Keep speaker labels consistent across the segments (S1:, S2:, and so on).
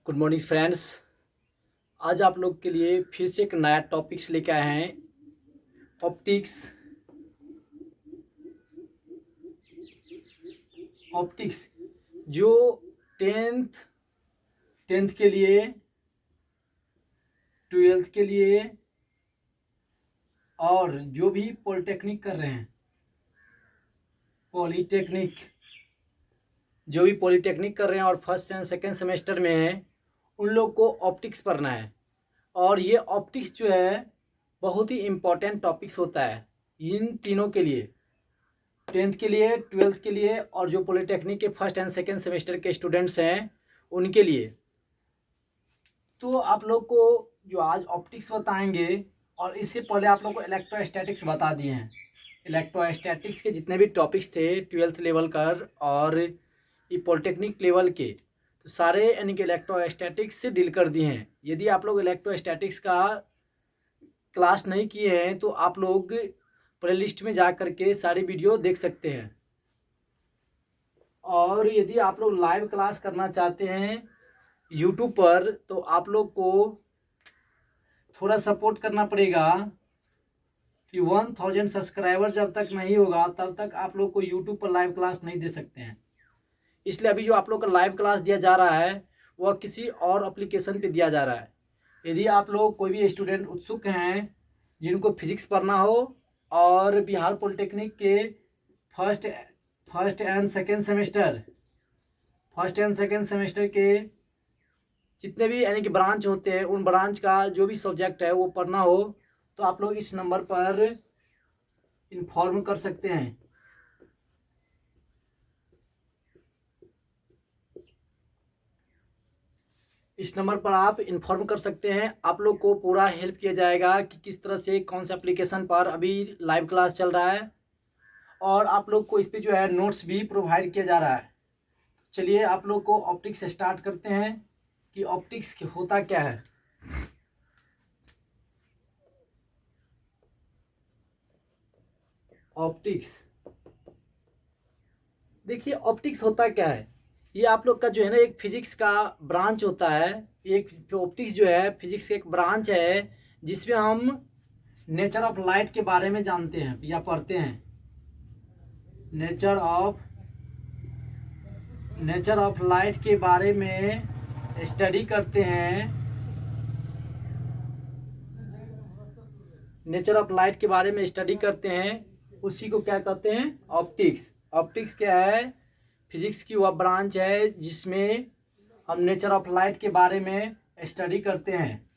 S1: Good morning friends. आज आप लोग के लिए फिर से एक नया टॉपिक्स लेके आए हैं। ऑप्टिक्स। ऑप्टिक्स जो टेंथ टेंथ के लिए, ट्वेल्थ के लिए और जो भी पॉलिटेक्निक कर रहे हैं, पॉलिटेक्निक जो भी पॉलिटेक्निक कर रहे हैं और फर्स्ट एंड सेकेंड सेमेस्टर में हैं, उन लोग को ऑप्टिक्स पढ़ना है। और ये ऑप्टिक्स जो है बहुत ही इम्पोर्टेंट टॉपिक्स होता है इन तीनों के लिए, टेंथ के लिए, ट्वेल्थ के लिए और जो पॉलिटेक्निक के फर्स्ट एंड सेकेंड सेमेस्टर के स्टूडेंट्स हैं उनके लिए। तो आप लोग को जो आज ऑप्टिक्स बताएंगे, और इससे पहले आप लोग को इलेक्ट्रोस्टैटिक्स बता दिए हैं। इलेक्ट्रोस्टैटिक्स के जितने भी टॉपिक्स थे ट्वेल्थ लेवल कर और ये पॉलिटेक्निक लेवल के, तो सारे यानी कि इलेक्ट्रोस्टैटिक्स से डील कर दिए हैं। यदि आप लोग इलेक्ट्रोस्टैटिक्स का क्लास नहीं किए हैं तो आप लोग प्लेलिस्ट में जा कर के सारी वीडियो देख सकते हैं। और यदि आप लोग लाइव क्लास करना चाहते हैं यूट्यूब पर, तो आप लोग को थोड़ा सपोर्ट करना पड़ेगा कि 1000 सब्सक्राइबर जब तक नहीं होगा तब तक आप लोग को यूट्यूब पर लाइव क्लास नहीं दे सकते हैं। इसलिए अभी जो आप लोग का लाइव क्लास दिया जा रहा है वह किसी और एप्लीकेशन पे दिया जा रहा है। यदि आप लोग कोई भी स्टूडेंट उत्सुक हैं जिनको फिजिक्स पढ़ना हो और बिहार पॉलिटेक्निक के फर्स्ट एंड सेकेंड सेमेस्टर के जितने भी यानी कि ब्रांच होते हैं, उन ब्रांच का जो भी सब्जेक्ट है वो पढ़ना हो, तो आप लोग इस नंबर पर इन्फॉर्म कर सकते हैं। इस नंबर पर आप इन्फॉर्म कर सकते हैं। आप लोग को पूरा हेल्प किया जाएगा कि किस तरह से कौन से एप्लीकेशन पर अभी लाइव क्लास चल रहा है, और आप लोग को इस पे जो है नोट्स भी प्रोवाइड किया जा रहा है। चलिए आप लोग को ऑप्टिक्स स्टार्ट करते हैं कि ऑप्टिक्स होता क्या है। ऑप्टिक्स, देखिए ऑप्टिक्स होता क्या है। ये आप लोग का जो है ना एक फिजिक्स का ब्रांच होता है। एक ऑप्टिक्स जो है फिजिक्स का एक ब्रांच है जिसमें हम नेचर ऑफ लाइट के बारे में जानते हैं या पढ़ते हैं। नेचर ऑफ लाइट के बारे में स्टडी करते हैं। नेचर ऑफ लाइट के बारे में स्टडी करते हैं, उसी को क्या कहते हैं, ऑप्टिक्स। ऑप्टिक्स क्या है, फिजिक्स की वह ब्रांच है जिसमें हम नेचर ऑफ लाइट के बारे में स्टडी करते हैं।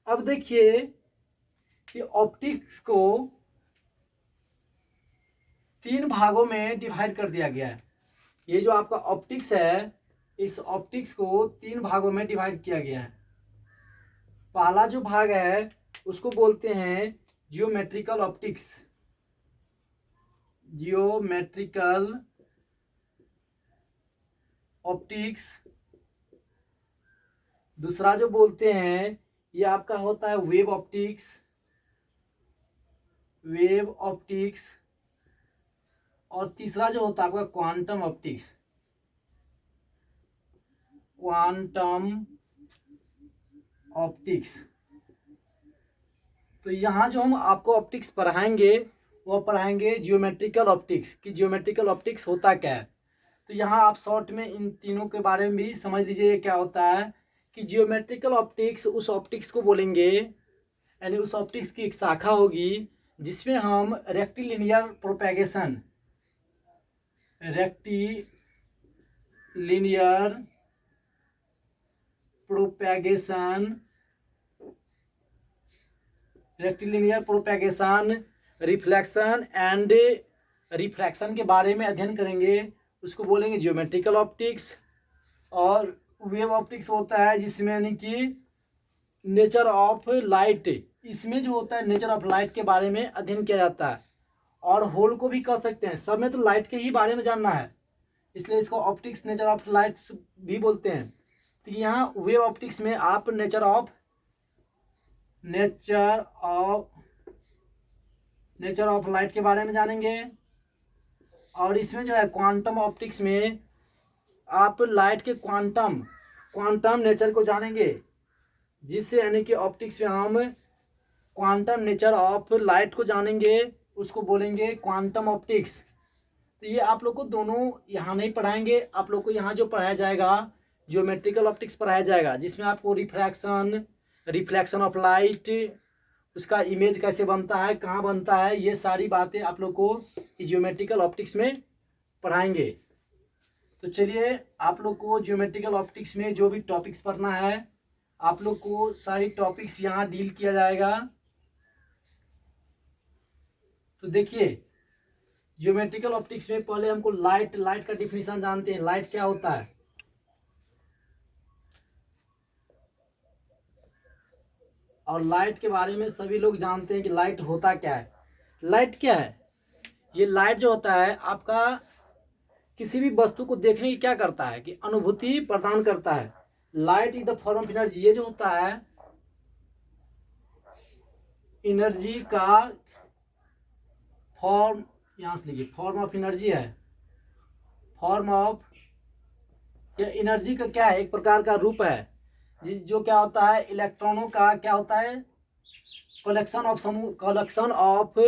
S1: अब देखिए कि ऑप्टिक्स को 3 भागों में डिवाइड कर दिया गया है। ये जो आपका ऑप्टिक्स है, इस ऑप्टिक्स को 3 भागों में डिवाइड किया गया है। पहला जो भाग है उसको बोलते हैं जियोमेट्रिकल ऑप्टिक्स। Geometrical optics. दूसरा जो बोलते हैं ये आपका होता है वेव ऑप्टिक्स। Wave optics. और तीसरा जो होता है आपका क्वांटम ऑप्टिक्स। Quantum optics. तो यहाँ जो हम आपको ऑप्टिक्स पढ़ाएंगे वो पढ़ाएंगे जियोमेट्रिकल ऑप्टिक्स कि जियोमेट्रिकल ऑप्टिक्स होता क्या है। तो यहाँ आप शॉर्ट में इन तीनों के बारे में भी समझ लीजिए क्या होता है कि जियोमेट्रिकल ऑप्टिक्स उस ऑप्टिक्स को बोलेंगे, यानी उस ऑप्टिक्स की एक शाखा होगी जिसमें हम rectilinear propagation reflection and refraction के बारे में अध्ययन करेंगे, उसको बोलेंगे जियोमेट्रिकल ऑप्टिक्स। और वेव ऑप्टिक्स होता है जिसमें यानी कि नेचर ऑफ लाइट, इसमें जो होता है नेचर ऑफ लाइट के बारे में अध्ययन किया जाता है। और होल को भी कह सकते हैं, सब में तो लाइट के ही बारे में जानना है, इसलिए इसको ऑप्टिक्स नेचर ऑफ लाइट्स भी बोलते हैं। तो यहाँ वेव ऑप्टिक्स में आप नेचर ऑफ लाइट के बारे में जानेंगे। और इसमें जो है क्वांटम ऑप्टिक्स में आप लाइट के क्वांटम क्वांटम नेचर को जानेंगे, जिससे यानी कि ऑप्टिक्स में हम क्वांटम नेचर ऑफ लाइट को जानेंगे, उसको बोलेंगे क्वांटम ऑप्टिक्स। तो ये आप लोग को दोनों यहाँ नहीं पढ़ाएंगे, आप लोग को यहाँ जो पढ़ाया जाएगा ज्योमेट्रिकल ऑप्टिक्स पढ़ाया जाएगा, जिसमें आपको रिफ्लेक्शन ऑफ लाइट, उसका इमेज कैसे बनता है, कहाँ बनता है, ये सारी बातें आप लोग को ज्योमेट्रिकल ऑप्टिक्स में पढ़ाएंगे। तो चलिए आप लोग को ज्योमेट्रिकल ऑप्टिक्स में जो भी टॉपिक्स पढ़ना है, आप लोग को सारी टॉपिक्स यहाँ डील किया जाएगा। तो देखिए ज्योमेट्रिकल ऑप्टिक्स में पहले हमको लाइट का डिफिनीशन जानते हैं, लाइट क्या होता है। और लाइट के बारे में सभी लोग जानते हैं कि लाइट होता क्या है। लाइट क्या है? ये लाइट जो होता है आपका किसी भी वस्तु को देखने की क्या करता है कि अनुभूति प्रदान करता है। Light is the form of energy, ये जो होता है एनर्जी का फॉर्म, यहां से लिखिए फॉर्म ऑफ एनर्जी है, फॉर्म ऑफ, यह एनर्जी का क्या है, एक प्रकार का रूप है जो क्या होता है इलेक्ट्रॉनों का क्या होता है कलेक्शन ऑफ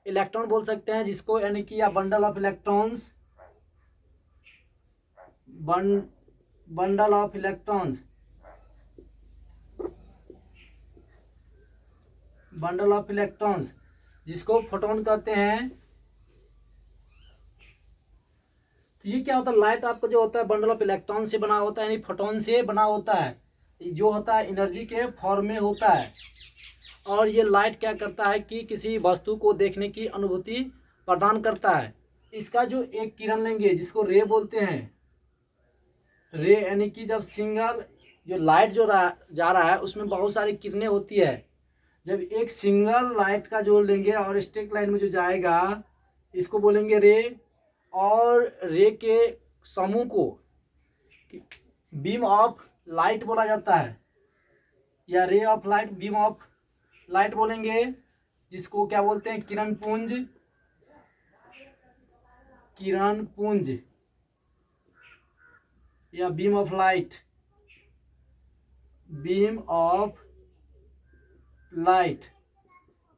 S1: इलेक्ट्रॉन बोल सकते हैं जिसको, यानी कि या bundle of electrons, bundle of electrons, bundle of electrons जिसको फोटोन कहते हैं। तो ये क्या होता है, लाइट आपका जो होता है बंडल ऑफ इलेक्ट्रॉन से बना होता है, यानी फोटोन से बना होता है, जो होता है एनर्जी के फॉर्म में होता है। और ये लाइट क्या करता है कि किसी वस्तु को देखने की अनुभूति प्रदान करता है। इसका जो एक किरण लेंगे जिसको रे बोलते हैं, रे यानी कि जब सिंगल जो लाइट जो जा रहा है उसमें बहुत सारी किरणें होती है। जब एक सिंगल लाइट का जो लेंगे और स्ट्रेट लाइन में जो जाएगा इसको बोलेंगे रे, और रे के समूह को बीम ऑफ लाइट बोला जाता है, या रे of light, beam of light बोलेंगे, जिसको क्या बोलते हैं किरण पुंज, किरण पुंज या beam of light, beam of light.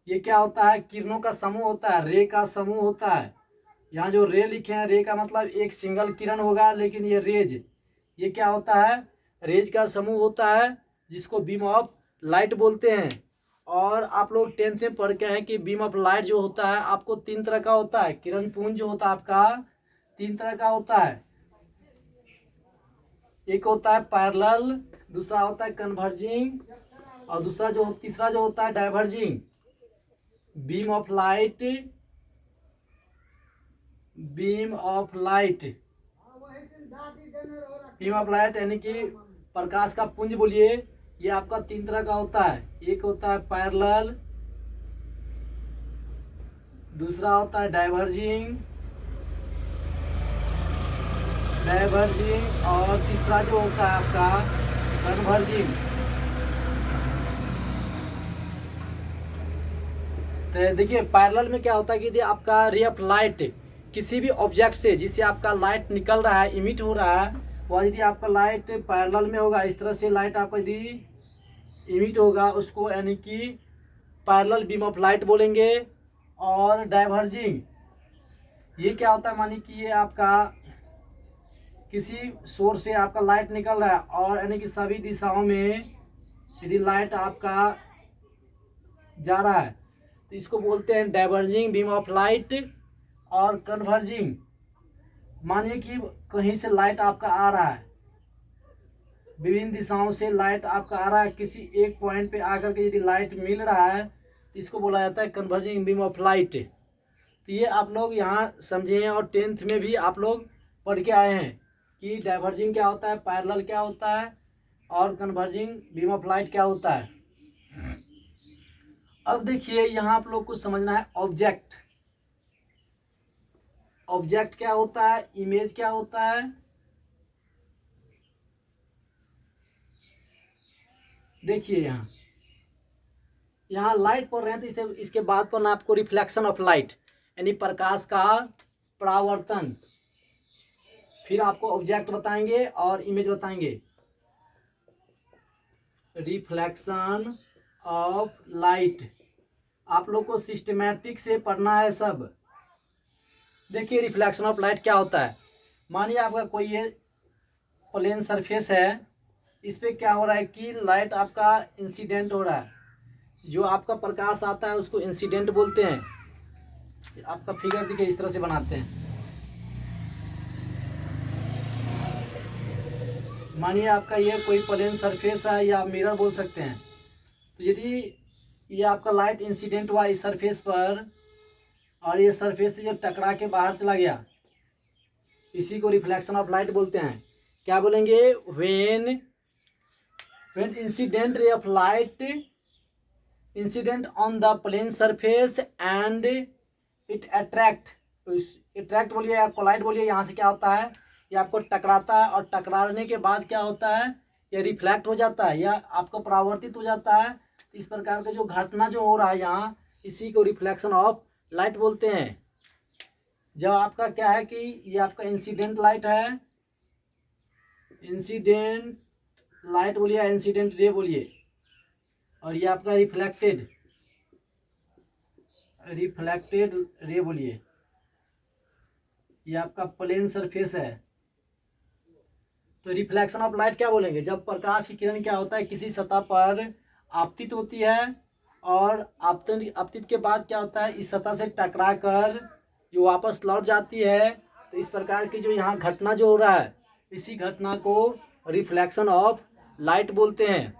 S1: ये क्या होता है, किरणों का समूह होता है, रे का समूह होता है। यहाँ जो रे लिखे हैं, रे का मतलब एक सिंगल किरण होगा, लेकिन ये रेज, ये क्या होता है रेज का समूह होता है, जिसको बीम ऑफ लाइट बोलते हैं। और आप लोग 10th में पढ़ के हैं कि बीम ऑफ लाइट जो होता है आपको 3 तरह का होता है, किरण पुंज जो होता है आपका 3 तरह का होता है। एक होता है पैरेलल, दूसरा होता है कन्वर्जिंग, और तीसरा जो होता है diverging. Beam of light, beam of light, beam of light यानी कि प्रकाश का पुंज बोलिए, ये आपका 3 तरह का होता है। एक होता है पैरेलल, दूसरा होता है डाइवर्जिंग, और तीसरा जो होता है आपका कन्वर्जिंग। तो देखिए पैरेलल में क्या होता है कि यदि आपका रे ऑफ लाइट किसी भी ऑब्जेक्ट से जिससे आपका लाइट निकल रहा है, इमिट हो रहा है, वह यदि आपका लाइट पैरेलल में होगा, इस तरह से लाइट आपका यदि इमिट होगा, उसको यानी कि पैरेलल बीम ऑफ लाइट बोलेंगे। और डाइवर्जिंग, ये क्या होता है, मानिए कि ये आपका किसी सोर्स से आपका लाइट निकल रहा है और यानी कि सभी दिशाओं में यदि लाइट आपका जा रहा है तो इसको बोलते हैं डाइवर्जिंग बीम ऑफ लाइट। और कन्वर्जिंग, मानिए कि कहीं से लाइट आपका आ रहा है, विभिन्न दिशाओं से लाइट आपका आ रहा है, किसी एक पॉइंट पे आकर के यदि लाइट मिल रहा है तो इसको बोला जाता है कन्वर्जिंग बीम ऑफ लाइट। तो ये आप लोग यहाँ समझे हैं और 10th में भी आप लोग पढ़ के आए हैं कि डाइवर्जिंग क्या होता है, पैरेलल क्या होता है, और कन्वर्जिंग बीम ऑफ लाइट क्या होता है। अब देखिए यहाँ आप लोग को समझना है ऑब्जेक्ट, ऑब्जेक्ट क्या होता है, इमेज क्या होता है। देखिए यहाँ लाइट पढ़ रहे हैं तो इसे इसके बाद पढ़ना आपको रिफ्लेक्शन ऑफ लाइट, यानी प्रकाश का परावर्तन। फिर आपको ऑब्जेक्ट बताएंगे और इमेज बताएंगे। Reflection of light. आप लोग को सिस्टमैटिक से पढ़ना है सब। देखिए रिफ्लेक्शन ऑफ लाइट क्या होता है। मानिए आपका कोई ये प्लेन सरफेस है, इस पर क्या हो रहा है कि लाइट आपका इंसिडेंट हो रहा है, जो आपका प्रकाश आता है उसको इंसिडेंट बोलते हैं। आपका फिगर देखिए इस तरह से बनाते हैं। मानिए आपका ये कोई प्लेन सरफेस है या मिरर बोल सकते हैं। तो यदि ये आपका लाइट इंसिडेंट हुआ इस सरफेस पर और ये सरफेस से जो टकरा के बाहर चला गया, इसी को रिफ्लेक्शन ऑफ लाइट बोलते हैं। क्या बोलेंगे? When incident ray of light incident on the plane surface and it attract बोलिए या कोलाइड बोलिए, यहाँ से क्या होता है, ये आपको टकराता है और टकराने के बाद क्या होता है, ये रिफ्लेक्ट हो जाता है या आपको परावर्तित हो जाता है। इस प्रकार का जो घटना जो हो रहा है यहाँ, इसी को रिफ्लेक्शन ऑफ लाइट बोलते हैं। जब आपका क्या है कि ये आपका इंसिडेंट लाइट है, इंसिडेंट लाइट बोलिए या इंसिडेंट रे बोलिए, और ये आपका रिफ्लेक्टेड रे बोलिए, ये आपका प्लेन सरफेस है। तो रिफ्लेक्शन ऑफ लाइट क्या बोलेंगे? जब प्रकाश की किरण क्या होता है, किसी सतह पर आपतित होती है और आपतित के बाद क्या होता है, इस सतह से टकरा कर जो वापस लौट जाती है। तो इस प्रकार की जो यहाँ घटना जो हो रहा है, इसी घटना को रिफ्लेक्शन ऑफ लाइट बोलते हैं।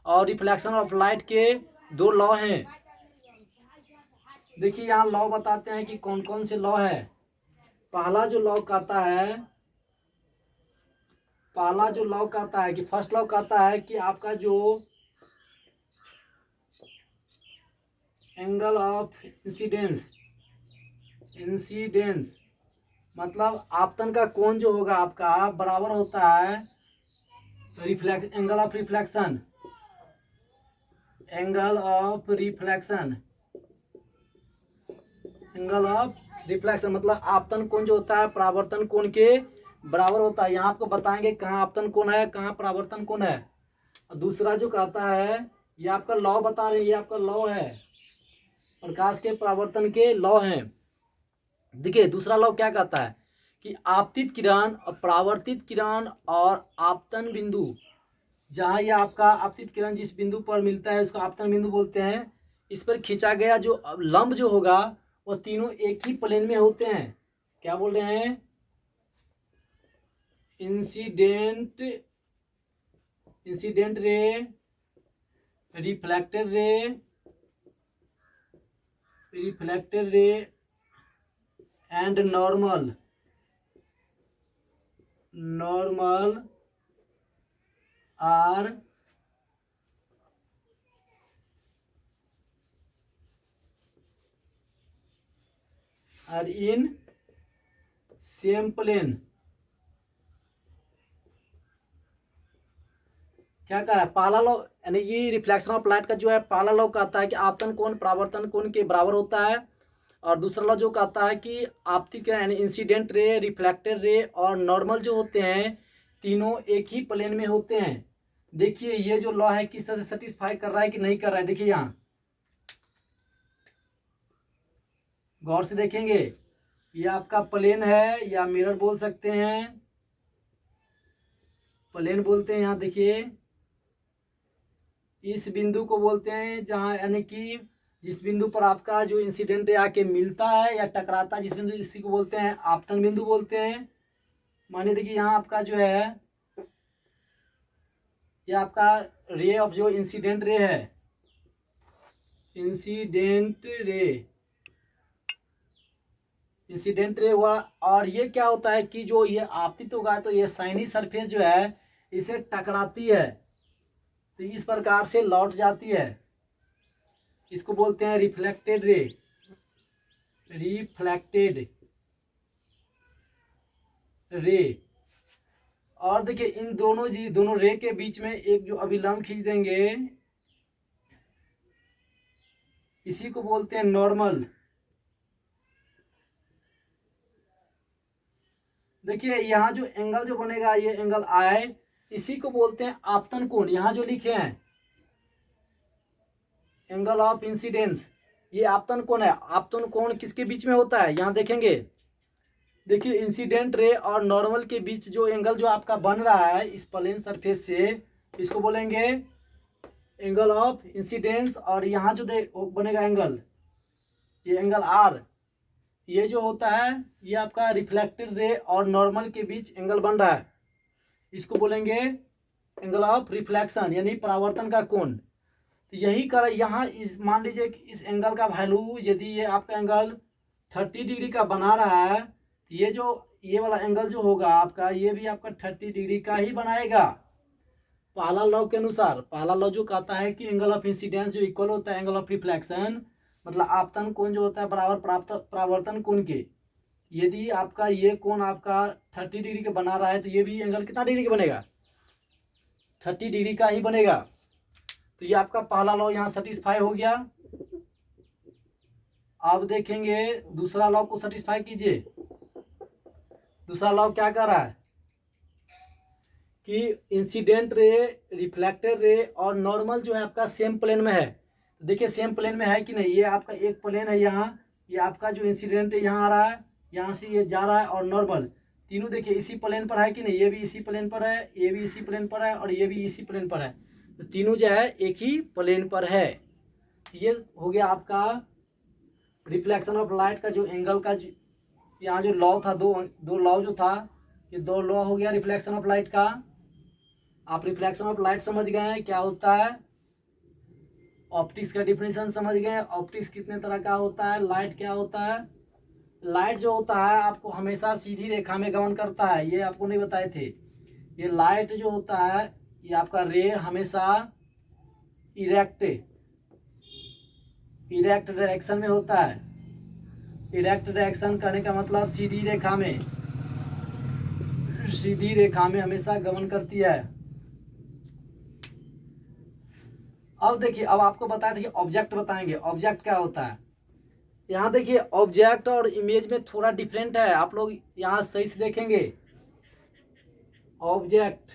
S1: और रिफ्लेक्शन ऑफ लाइट के दो लॉ हैं। देखिए यहाँ लॉ बताते हैं कि कौन कौन से लॉ है। पहला जो लॉ कहता है कि फर्स्ट लॉ कहता है कि आपका जो एंगल ऑफ इंसिडेंस मतलब आपतन का कोण जो होगा आपका बराबर होता है एंगल ऑफ रिफ्लेक्शन मतलब आपतन कोण जो होता है परावर्तन कोण के बराबर होता है। यहाँ आपको बताएंगे कहाँ आपतन कोण है, कहाँ परावर्तन कोण है। दूसरा जो कहता है, ये आपका लॉ बता रहे हैं, ये आपका लॉ है, प्रकाश के परावर्तन के लॉ हैं। देखिए दूसरा लॉ क्या कहता है कि आपतित किरण और परावर्तित किरण और आपतन बिंदु, जहाँ ये आपका आपतित किरण जिस बिंदु पर मिलता है उसको आपतन बिंदु बोलते हैं। इस पर खींचा गया जो लंब जो होगा वो तीनों एक ही प्लेन में होते हैं। क्या बोल रहे हैं? Incident ray, reflected ray and normal are in same plane. क्या कह रहा है? पहला लॉ यानी ये रिफ्लेक्शन ऑफ लाइट का जो है पहला लॉ कहता है कि आपतन कोण परावर्तन कोण के बराबर होता है। और दूसरा लॉ जो कहता है कि आपतित किरण यानी इंसिडेंट रे, रिफ्लेक्टेड रे और नॉर्मल जो होते हैं तीनों एक ही प्लेन में होते हैं। देखिए ये जो लॉ है किस तरह से सेटिस्फाई कर रहा है कि नहीं कर रहा है। देखिए यहाँ गौर से देखेंगे, ये आपका प्लेन है या मिरर बोल सकते हैं, प्लेन बोलते हैं। यहाँ देखिए इस बिंदु को बोलते हैं जहाँ यानी कि जिस बिंदु पर आपका जो इंसिडेंट आके मिलता है या टकराता है, जिस बिंदु, इसी को बोलते हैं आपतन बिंदु बोलते हैं। मानिए देखिए यहाँ आपका जो है ये आपका रे ऑफ जो इंसिडेंट रे है, इंसिडेंट रे हुआ। और ये क्या होता है कि जो ये आपतित होगा तो ये शाइनी सरफेस जो है इसे टकराती है तो इस प्रकार से लौट जाती है। इसको बोलते हैं रिफ्लेक्टेड रे। और देखिए इन दोनों रे के बीच में एक जो अभिलंब खींच देंगे, इसी को बोलते हैं नॉर्मल। देखिए यहाँ जो एंगल जो बनेगा ये एंगल आई, इसी को बोलते हैं आपतन कोण। यहाँ जो लिखे हैं एंगल ऑफ इंसिडेंस, ये आपतन कोण है। आपतन कोण किसके बीच में होता है, यहाँ देखेंगे, देखिए इंसिडेंट रे और नॉर्मल के बीच जो एंगल जो आपका बन रहा है इस प्लेन सरफेस से, इसको बोलेंगे एंगल ऑफ इंसिडेंस। और यहाँ जो बनेगा एंगल, ये एंगल आर, ये जो होता है ये आपका रिफ्लेक्टेड रे और नॉर्मल के बीच एंगल बन रहा है, इसको बोलेंगे एंगल ऑफ रिफ्लेक्शन यानी परावर्तन का कोण। तो यही कर यहाँ इस मान लीजिए कि इस एंगल का वैल्यू यदि ये आपका एंगल 30 डिग्री का बना रहा है, तो ये वाला एंगल जो होगा आपका, ये भी आपका 30 डिग्री का ही बनाएगा। पहला लॉ के अनुसार, पहला लॉ जो कहता है कि एंगल ऑफ इंसिडेंस जो इक्वल होता है एंगल ऑफ रिफ्लेक्शन, मतलब आपतन कोण जो होता है बराबर परावर्तन कोण के। यदि आपका ये कोण आपका 30 डिग्री का बना रहा है तो ये भी एंगल कितना डिग्री का बनेगा, 30 डिग्री का ही बनेगा। तो ये आपका पहला लॉ यहाँ सेटिस्फाई हो गया। अब देखेंगे दूसरा लॉ को सेटिस्फाई कीजिए। दूसरा लॉ क्या कर रहा है कि इंसिडेंट रे, रिफ्लेक्टेड रे और नॉर्मल जो है आपका सेम प्लेन में है। देखिए सेम प्लेन में है कि नहीं, ये आपका एक प्लेन है यहाँ, ये आपका जो इंसिडेंट है यहाँ आ रहा है, यहाँ से ये जा रहा है, और नॉर्मल तीनों देखिए इसी प्लेन पर है कि नहीं, ये भी इसी प्लेन पर है, ये भी इसी प्लेन पर है, और ये भी इसी प्लेन पर है। तो तीनों जो है एक ही प्लेन पर है। ये हो गया आपका रिफ्लेक्शन ऑफ लाइट का जो एंगल का यहाँ जो लॉ था, दो लॉ जो था, ये दो लॉ हो गया रिफ्लेक्शन ऑफ लाइट का। आप रिफ्लेक्शन ऑफ लाइट समझ गए हैं क्या होता है, ऑप्टिक्स का डिफिनेशन समझ गए, ऑप्टिक्स कितने तरह का होता है, लाइट क्या होता है। लाइट जो होता है आपको हमेशा सीधी रेखा में गमन करता है, ये आपको नहीं बताए थे। ये लाइट जो होता है ये आपका रे हमेशा इरेक्ट डायरेक्शन में होता है। इरेक्ट डायरेक्शन करने का मतलब सीधी रेखा में हमेशा गमन करती है। अब देखिए, अब आपको बताया था कि ऑब्जेक्ट बताएंगे, ऑब्जेक्ट क्या होता है। यहाँ देखिए ऑब्जेक्ट और इमेज में थोड़ा डिफरेंट है, आप लोग यहाँ सही से देखेंगे। ऑब्जेक्ट,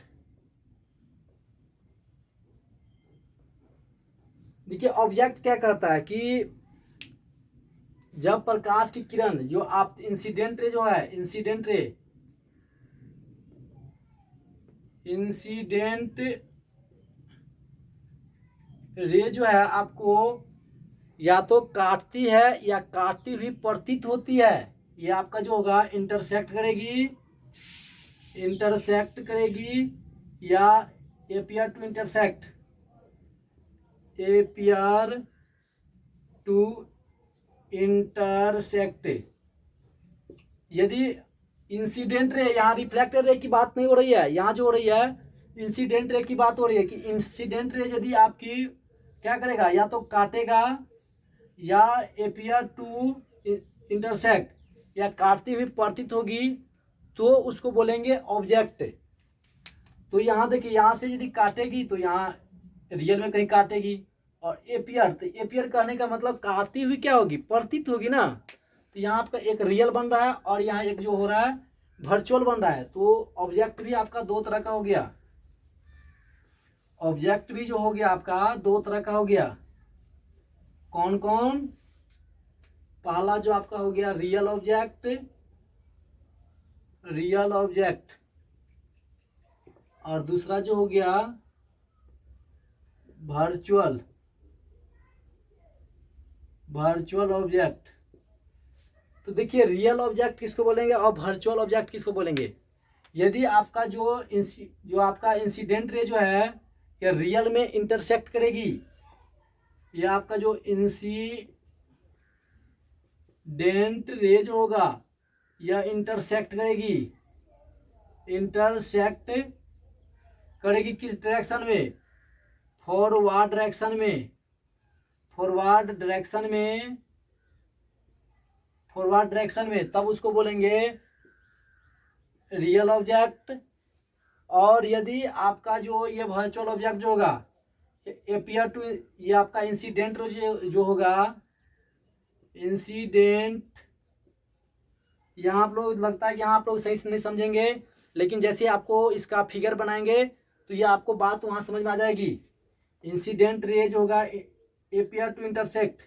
S1: देखिए ऑब्जेक्ट क्या करता है कि जब प्रकाश की किरण जो आप इंसिडेंट रे जो है, इंसिडेंट रे जो है आपको या तो काटती है या काटती हुई प्रतीत होती है। ये आपका जो होगा इंटरसेक्ट करेगी या एपियर टू इंटरसेक्ट। यदि इंसिडेंट रे, यहाँ रिफ्लेक्टेड रे की बात नहीं हो रही है, यहाँ जो हो रही है इंसिडेंट रे की बात हो रही है कि इंसिडेंट रे यदि आपकी क्या करेगा, या तो काटेगा या एपियर टू इंटरसेक्ट या काटती हुई प्रतीत होगी, तो उसको बोलेंगे ऑब्जेक्ट। तो यहाँ देखिए, यहाँ से यदि काटेगी तो यहाँ रियल में कहीं काटेगी, और एपियर, तो एपियर कहने का मतलब काटती हुई क्या होगी, प्रतीत होगी ना। तो यहाँ आपका एक रियल बन रहा है और यहाँ एक जो हो रहा है वर्चुअल बन रहा है। तो ऑब्जेक्ट भी आपका दो तरह का हो गया, ऑब्जेक्ट भी जो हो गया आपका दो तरह का हो गया। कौन कौन, पहला जो आपका हो गया रियल ऑब्जेक्ट, और दूसरा जो हो गया वर्चुअल ऑब्जेक्ट। तो देखिए रियल ऑब्जेक्ट किसको बोलेंगे और वर्चुअल ऑब्जेक्ट किसको बोलेंगे। यदि आपका जो आपका इंसिडेंट रे जो है ये रियल में इंटरसेक्ट करेगी, ये आपका जो इंसिडेंट रे जो होगा यह इंटरसेक्ट करेगी किस डायरेक्शन में, फॉरवर्ड डायरेक्शन में, तब उसको बोलेंगे रियल ऑब्जेक्ट। और यदि आपका जो ये वर्चुअल ऑब्जेक्ट जो होगा एपियर टू, ये आपका इंसिडेंट जो होगा, इंसिडेंट, यहाँ आप लोग लगता है कि यहाँ आप लोग सही से नहीं समझेंगे, लेकिन जैसे आपको इसका फिगर बनाएंगे तो ये आपको बात वहाँ समझ में आ जाएगी। इंसिडेंट रेज होगा appear to intersect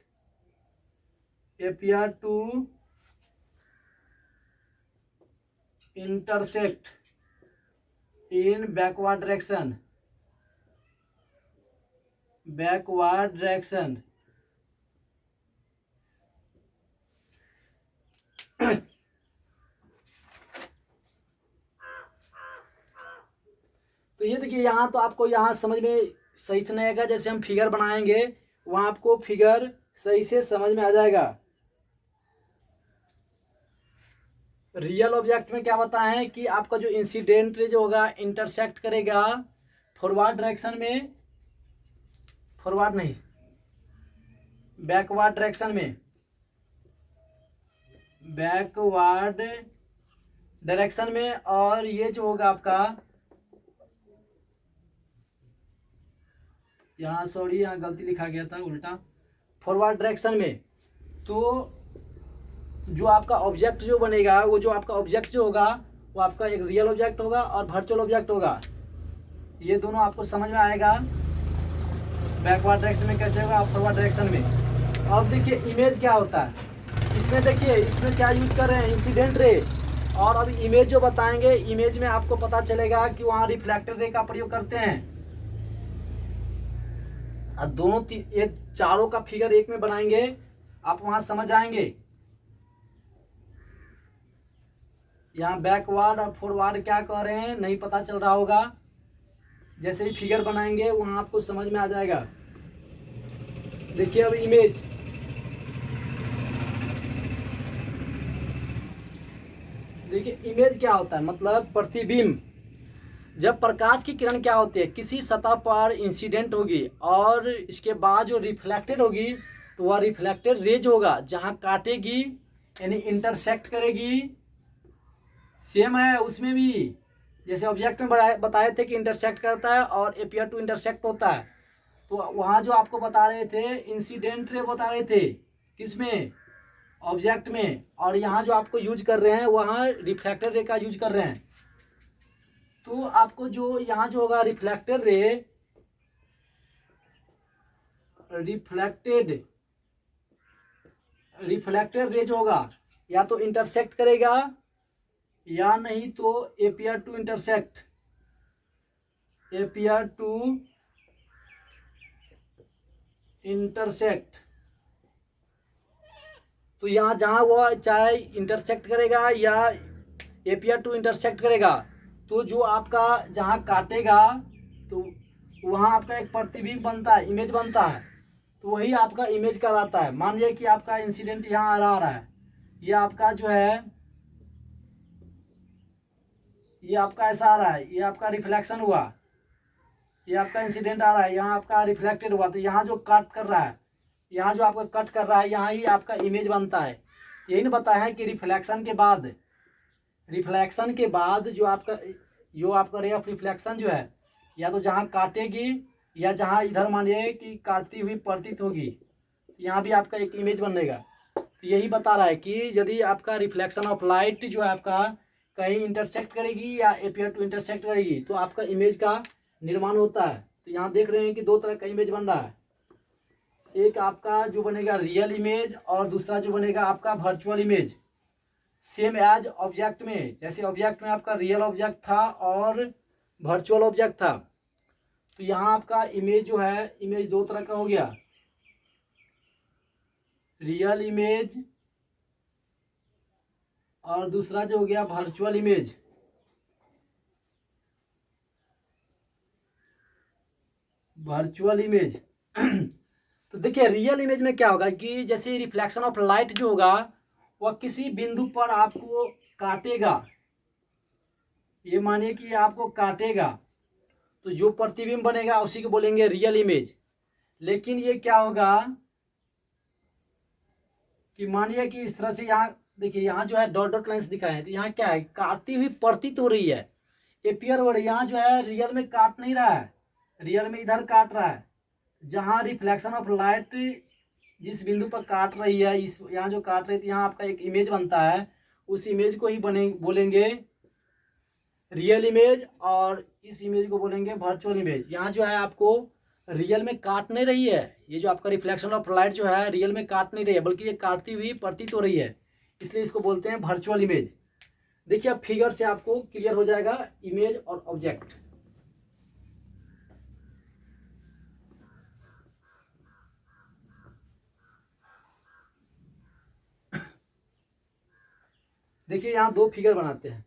S1: in backward direction तो ये देखिए यहाँ तो आपको यहाँ समझ में सही से नहीं आएगा, जैसे हम फिगर बनाएंगे वहाँ आपको फिगर सही से समझ में आ जाएगा। रियल ऑब्जेक्ट में क्या बताएं कि आपका जो इंसिडेंट रेज होगा इंटरसेक्ट करेगा फॉरवर्ड डायरेक्शन में, फॉरवर्ड नहीं बैकवर्ड डायरेक्शन में, बैकवर्ड डायरेक्शन में। और ये जो होगा आपका यहाँ, सॉरी यहाँ गलती लिखा गया था उल्टा, फॉरवर्ड डायरेक्शन में। तो जो आपका ऑब्जेक्ट जो बनेगा, वो जो आपका ऑब्जेक्ट जो होगा वो आपका एक रियल ऑब्जेक्ट होगा और वर्चुअल ऑब्जेक्ट होगा। ये दोनों आपको समझ में आएगा बैकवर्ड डायरेक्शन में कैसे होगा, फॉरवर्ड डायरेक्शन में। अब देखिए इमेज क्या होता है इसमें, देखिए इसमें क्या यूज कर रहे हैं, इंसिडेंट रे। और अब इमेज जो बताएंगे, इमेज में आपको पता चलेगा कि वहाँ रिफ्लेक्टेड रे का प्रयोग करते हैं। और दोनों ये चारों का फिगर एक में बनाएंगे, आप वहां समझ आएंगे। यहाँ बैकवर्ड और फॉरवर्ड क्या कह रहे हैं नहीं पता चल रहा होगा, जैसे ही फिगर बनाएंगे वहां आपको समझ में आ जाएगा। देखिए अब इमेज, देखिए इमेज क्या होता है, मतलब प्रतिबिंब। जब प्रकाश की किरण क्या होती है, किसी सतह पर इंसिडेंट होगी और इसके बाद जो रिफ्लेक्टेड होगी, तो वह रिफ्लेक्टेड रेज होगा जहां काटेगी यानी इंटरसेक्ट करेगी। सेम है उसमें भी, जैसे ऑब्जेक्ट में बताए थे कि इंटरसेक्ट करता है और एपियर टू इंटरसेक्ट होता है। तो वहाँ जो आपको बता रहे थे इंसिडेंट रे बता रहे थे किसमें, ऑब्जेक्ट में। और यहाँ जो आपको यूज कर रहे हैं वहाँ रिफ्लेक्टेड रे का यूज कर रहे हैं। तो आपको जो यहाँ जो होगा रिफ्लेक्टेड रे जो होगा या तो इंटरसेक्ट करेगा या नहीं तो एपियर टू इंटरसेक्ट। तो यहाँ जहाँ वो चाहे इंटरसेक्ट करेगा या एपियर टू इंटरसेक्ट करेगा, तो जो आपका जहाँ काटेगा तो वहाँ आपका एक प्रतिबिंब बनता है, इमेज बनता है। तो वही आपका इमेज कहलाता है। मान लीजिए कि आपका इंसिडेंट यहाँ आ रहा है, ये आपका जो है, ये आपका ऐसा आ रहा है, ये आपका रिफ्लेक्शन हुआ, ये आपका इंसिडेंट आ रहा है, यहाँ आपका रिफ्लेक्टेड हुआ। तो यहाँ जो कट कर रहा है, यहाँ जो आपका कट कर रहा है, यहाँ ही आपका इमेज बनता है। यही ना बताया है कि रिफ्लेक्शन के बाद जो आपका रे ऑफ रिफ्लेक्शन जो है, या तो जहाँ काटेगी या जहाँ इधर मानिए कि काटती हुई प्रतीत होगी, यहाँ भी आपका एक इमेज बनेगा। तो यही बता रहा है कि यदि आपका रिफ्लेक्शन ऑफ लाइट जो है आपका कहीं इंटरसेक्ट करेगी या एपियर टू इंटरसेक्ट करेगी, तो आपका इमेज का निर्माण होता है। तो यहाँ देख रहे हैं कि दो तरह का इमेज बन रहा है, एक आपका जो बनेगा रियल इमेज और दूसरा जो बनेगा आपका virtual image. Same as object में, जैसे ऑब्जेक्ट में आपका रियल ऑब्जेक्ट था और वर्चुअल ऑब्जेक्ट था, तो यहाँ आपका इमेज जो है, इमेज दो तरह का हो गया, रियल इमेज और दूसरा जो हो गया वर्चुअल इमेज। तो देखिए रियल इमेज में क्या होगा कि जैसे रिफ्लेक्शन ऑफ लाइट जो होगा वह किसी बिंदु पर आपको काटेगा, ये मानिए कि आपको काटेगा, तो जो प्रतिबिंब बनेगा उसी को बोलेंगे रियल इमेज। लेकिन ये क्या होगा कि मानिए कि इस तरह से, यहाँ देखिए यहाँ जो है डॉट डॉट लाइन्स दिखाए हैं, तो यहाँ क्या है, काटती हुई प्रतीत हो रही है, एपियर हो रही है। यहाँ जो है रियल में काट नहीं रहा है, रियल में इधर काट रहा है। जहाँ रिफ्लेक्शन ऑफ लाइट जिस बिंदु पर काट रही है, इस यहाँ जो काट रही थी, यहाँ आपका एक इमेज बनता है, उस इमेज को ही बोलेंगे रियल इमेज और इस इमेज को बोलेंगे वर्चुअल इमेज। यहाँ जो है आपको रियल में काट नहीं रही है, ये जो आपका रिफ्लेक्शन ऑफ लाइट जो है रियल में काट नहीं रही है, बल्कि ये काटती हुई प्रतीत हो रही है, इसलिए इसको बोलते हैं वर्चुअल इमेज। देखिए अब फिगर से आपको क्लियर हो जाएगा इमेज और ऑब्जेक्ट। देखिए यहाँ दो फिगर बनाते हैं।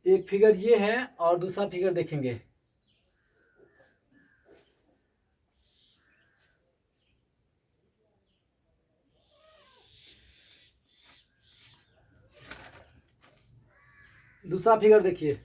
S1: एक फिगर ये है और दूसरा फिगर देखेंगे। दूसरा फिगर देखिए।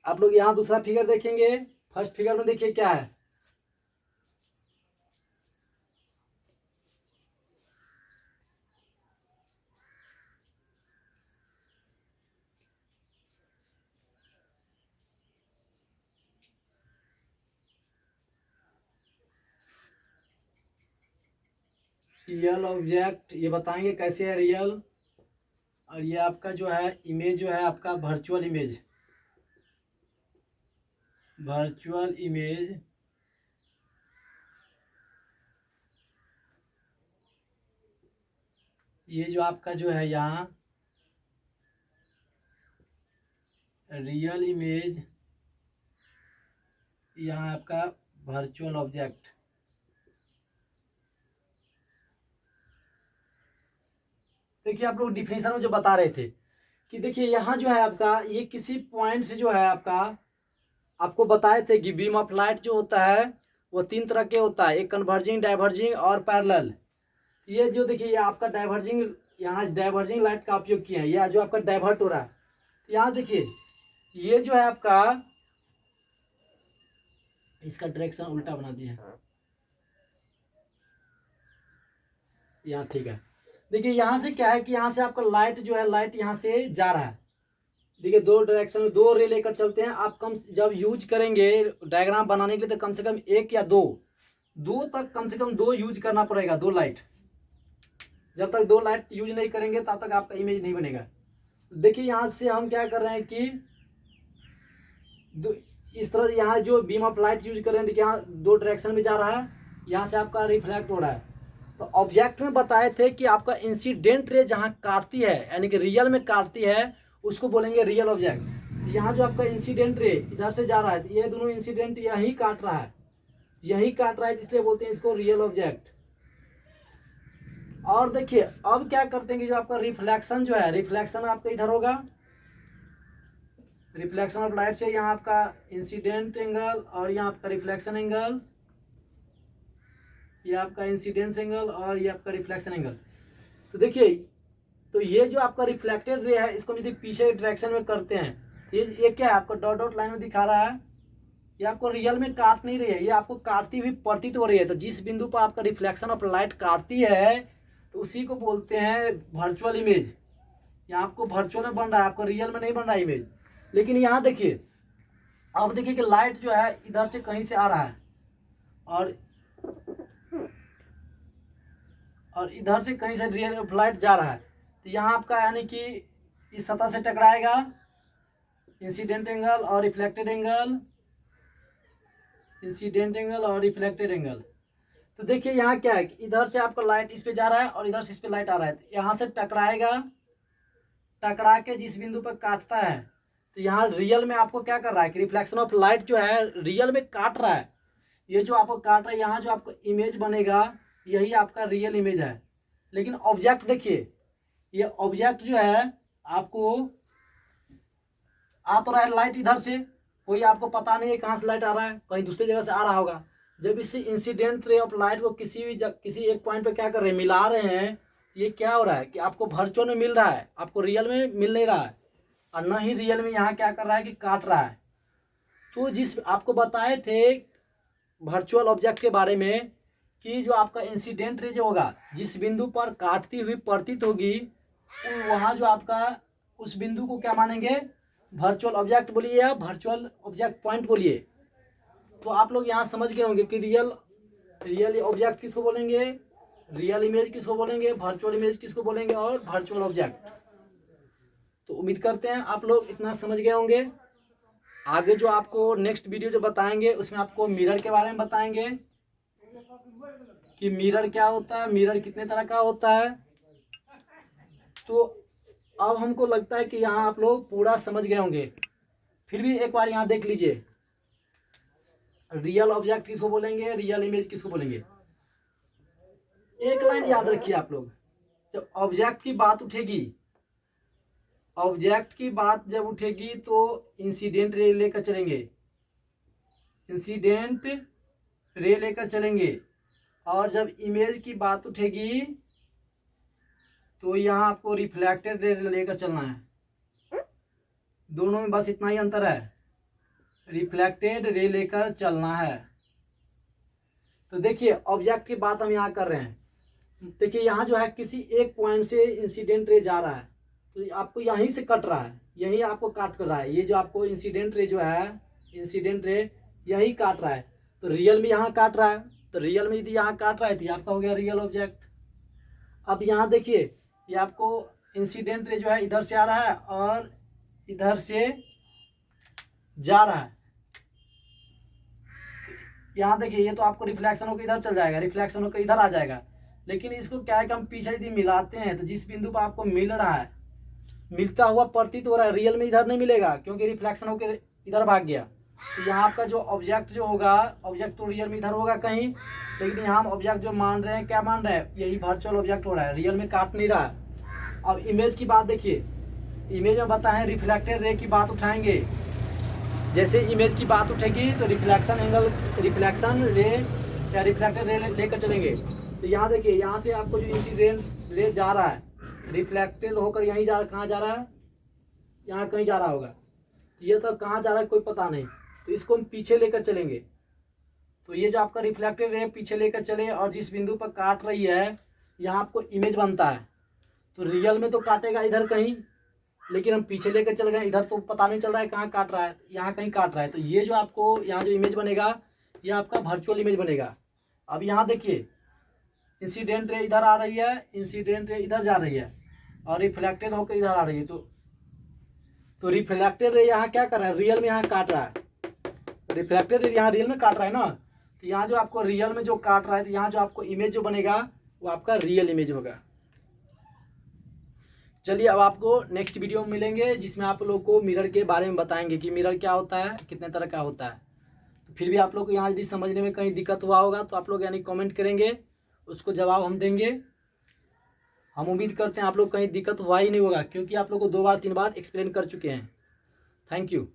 S1: आप लोग यहाँ दूसरा फिगर देखेंगे, फर्स्ट फिगर में देखिए क्या है। रियल ऑब्जेक्ट ये बताएंगे कैसे है रियल, और ये आपका जो है इमेज जो है आपका वर्चुअल इमेज। वर्चुअल इमेज ये जो आपका जो है यहाँ रियल इमेज, यहाँ आपका वर्चुअल ऑब्जेक्ट। देखिए आप लोग डिफिनेशन में जो बता रहे थे कि देखिए यहाँ जो है आपका ये किसी पॉइंट से जो है आपका आपको बताए थे कि बीम ऑफ लाइट जो होता है वो तीन तरह के होता है, एक कन्वर्जिंग, डाइवर्जिंग और पैरेलल। ये जो देखिए ये आपका डाइवर्जिंग, यहाँ डाइवर्जिंग लाइट का उपयोग किया है, यह जो आपका डाइवर्ट हो रहा है। यहाँ देखिए ये जो है आपका इसका डायरेक्शन उल्टा बना दिया है, यहाँ ठीक है। देखिए यहाँ से क्या है कि यहाँ से आपका लाइट जो है लाइट यहाँ से जा रहा है। देखिए दो डायरेक्शन में दो रे लेकर चलते हैं। आप कम जब यूज करेंगे डायग्राम बनाने के लिए तो कम से कम एक या दो तक कम से कम दो यूज करना पड़ेगा, दो लाइट। जब तक दो लाइट यूज नहीं करेंगे तब तक आपका इमेज नहीं बनेगा। देखिए यहाँ से हम क्या कर रहे हैं कि इस तरह यहाँ जो बीम ऑफ लाइट यूज कर रहे हैं, देखिए यहाँ दो डायरेक्शन में जा रहा है, यहाँ से आपका रिफ्लेक्ट हो रहा है। तो ऑब्जेक्ट में बताए थे कि आपका इंसिडेंट रे जहाँ काटती है यानी कि रियल में काटती है उसको बोलेंगे रियल ऑब्जेक्ट। तो यहाँ जो आपका इंसिडेंट रे इधर से जा रहा है, तो ये दोनों इंसिडेंट यही काट रहा है, यही काट रहा है, इसलिए बोलते हैं इसको रियल ऑब्जेक्ट। और देखिए अब क्या करते हैं कि जो आपका रिफ्लेक्शन जो है, रिफ्लेक्शन आपका इधर होगा, रिफ्लेक्शन ऑफ लाइट से यहाँ आपका इंसिडेंट एंगल और यहाँ आपका रिफ्लेक्शन एंगल, ये आपका इंसिडेंस एंगल और ये आपका रिफ्लेक्शन एंगल। तो देखिए तो ये जो आपका रिफ्लेक्टेड रे है इसको यदि पीछे डायरेक्शन में करते हैं, ये क्या है आपको डॉट डॉट लाइन में दिखा रहा है, ये आपको रियल में काट नहीं रही है, ये आपको काटती हुई प्रतीत हो रही है। तो जिस बिंदु पर आपका रिफ्लेक्शन ऑफ लाइट काटती है तो उसी को बोलते हैं वर्चुअल इमेज। यहाँ आपको वर्चुअल में बन रहा है, आपको रियल में नहीं बन रहा है इमेज। लेकिन यहाँ देखिए अब देखिए कि लाइट जो है इधर से कहीं से आ रहा है और इधर से कहीं से रियल लाइट जा रहा है। तो यहाँ आपका यानी कि इस सतह से टकराएगा, इंसिडेंट एंगल और रिफ्लेक्टेड एंगल, इंसिडेंट एंगल और रिफ्लेक्टेड एंगल। तो देखिए यहाँ क्या है कि इधर से आपका लाइट इस पे जा रहा है और इधर से इस पे लाइट आ रहा है, तो यहाँ से टकराएगा, टकरा के जिस बिंदु पर काटता है, तो यहाँ रियल में आपको क्या कर रहा है कि रिफ्लेक्शन ऑफ लाइट जो है रियल में काट रहा है। ये जो आपको काट रहा है, यहाँ जो आपको इमेज बनेगा यही आपका रियल इमेज है। लेकिन ऑब्जेक्ट देखिए, ये ऑब्जेक्ट जो है आपको आ तो रहा है लाइट इधर से, कोई आपको पता नहीं है कहाँ से लाइट आ रहा है, कहीं दूसरी जगह से आ रहा होगा। जब इसी इंसिडेंट रे ऑफ लाइट को किसी एक पॉइंट पे क्या कर रहे हैं, मिला रहे हैं, ये क्या हो रहा है कि आपको वर्चुअल में मिल रहा है, आपको रियल में मिल नहीं रहा है, और न ही रियल में यहाँ क्या कर रहा है कि काट रहा है। तो जिस आपको बताए थे वर्चुअल ऑब्जेक्ट के बारे में कि जो आपका इंसिडेंट रे जो होगा जिस बिंदु पर काटती हुई प्रतीत होगी, वहाँ जो आपका उस बिंदु को क्या मानेंगे, वर्चुअल ऑब्जेक्ट बोलिए या वर्चुअल ऑब्जेक्ट पॉइंट बोलिए। तो आप लोग यहाँ समझ गए होंगे कि रियल ऑब्जेक्ट किसको बोलेंगे, रियल इमेज किसको बोलेंगे, वर्चुअल इमेज किसको बोलेंगे और वर्चुअल ऑब्जेक्ट। तो उम्मीद करते हैं आप लोग इतना समझ गए होंगे। आगे जो आपको नेक्स्ट वीडियो जो बताएंगे उसमें आपको मिरर के बारे में बताएंगे कि मिरर क्या होता है, मिरर कितने तरह का होता है। तो अब हमको लगता है कि यहाँ आप लोग पूरा समझ गए होंगे। फिर भी एक बार यहाँ देख लीजिए, रियल ऑब्जेक्ट किसको बोलेंगे, रियल इमेज किसको बोलेंगे। एक लाइन याद रखिए आप लोग, जब ऑब्जेक्ट की बात उठेगी, ऑब्जेक्ट की बात जब उठेगी तो इंसिडेंट रे लेकर चलेंगे, इंसिडेंट रे लेकर चलेंगे। और जब इमेज की बात उठेगी तो यहाँ आपको रिफ्लेक्टेड रे लेकर चलना है। दोनों में बस इतना ही अंतर है, रिफ्लेक्टेड रे लेकर चलना है। तो देखिए ऑब्जेक्ट की बात हम यहाँ कर रहे हैं। देखिए यहाँ जो है किसी एक पॉइंट से इंसिडेंट रे जा रहा है, तो आपको यहीं से कट रहा है, यहीं आपको काट कर रहा है। ये जो आपको इंसिडेंट रे जो है, इंसिडेंट रे यही काट रहा है। तो रियल में यहाँ काट रहा है, तो रियल में यदि यहाँ काट रहा है तो आपका हो गया रियल ऑब्जेक्ट। अब यहाँ देखिए, ये आपको इंसिडेंट रे जो है इधर से आ रहा है और इधर से जा रहा है। यहाँ देखिए, ये तो आपको रिफ्लेक्शन होकर इधर चल जाएगा, रिफ्लेक्शन होकर इधर आ जाएगा। लेकिन इसको क्या है कि हम पीछे यदि मिलाते हैं तो जिस बिंदु पर आपको मिल रहा है, मिलता हुआ प्रतीत हो रहा है, रियल में इधर नहीं मिलेगा क्योंकि रिफ्लेक्शन होकर इधर भाग गया। तो यहाँ आपका जो ऑब्जेक्ट जो होगा, ऑब्जेक्ट तो रियल में इधर होगा कहीं, लेकिन यहाँ हम ऑब्जेक्ट जो मान रहे हैं, क्या मान रहे हैं, यही वर्चुअल ऑब्जेक्ट हो रहा है, रियल में काट नहीं रहा है। अब इमेज की बात देखिए, इमेज में बताएं रिफ्लेक्टेड रे की बात उठाएंगे। जैसे इमेज की बात उठेगी तो रिफ्लेक्शन एंगल, रिफ्लेक्शन रे या रिफ्लेक्टेड रे लेकर चलेंगे। तो यहाँ देखिए, यहाँ से आपको जो इंसिडेंट रे जा रहा है, रिफ्लेक्टेड होकर यहीं जा, कहाँ जा रहा है, यहाँ कहीं जा रहा होगा। ये तो कहाँ जा रहा है कोई पता नहीं, तो इसको हम पीछे लेकर चलेंगे। तो ये जो आपका रिफ्लेक्टेड रे पीछे लेकर चले और जिस बिंदु पर काट रही है, यहाँ आपको इमेज बनता है। तो रियल में तो काटेगा इधर कहीं, लेकिन हम पीछे लेकर चल गए, इधर तो पता नहीं चल रहा है कहाँ काट रहा है, यहाँ कहीं काट रहा है। तो ये जो आपको यहाँ जो इमेज बनेगा, ये आपका वर्चुअल इमेज बनेगा। अब यहाँ देखिए, इंसिडेंट रे इधर आ रही है, इंसिडेंट रे इधर जा रही है और रिफ्लेक्टेड होकर इधर आ रही है। तो रिफ्लेक्टेड रे यहाँ क्या कर रहा है, रियल में यहाँ काट रहा है, रिफ्लेक्टेड रे यहाँ रियल में काट रहा है ना। तो यहाँ जो आपको रियल में जो काट रहा है, तो यहाँ जो आपको इमेज जो बनेगा वो आपका रियल इमेज होगा। चलिए अब आपको नेक्स्ट वीडियो में मिलेंगे, जिसमें आप लोग को मिरर के बारे में बताएंगे कि मिरर क्या होता है, कितने तरह का होता है। तो फिर भी आप लोग को यहाँ यदि समझने में कहीं दिक्कत हुआ होगा तो आप लोग यानी कमेंट करेंगे, उसको जवाब हम देंगे। हम उम्मीद करते हैं आप लोग कहीं दिक्कत हुआ ही नहीं होगा, क्योंकि आप लोग को 2 बार 3 बार एक्सप्लेन कर चुके हैं। Thank you.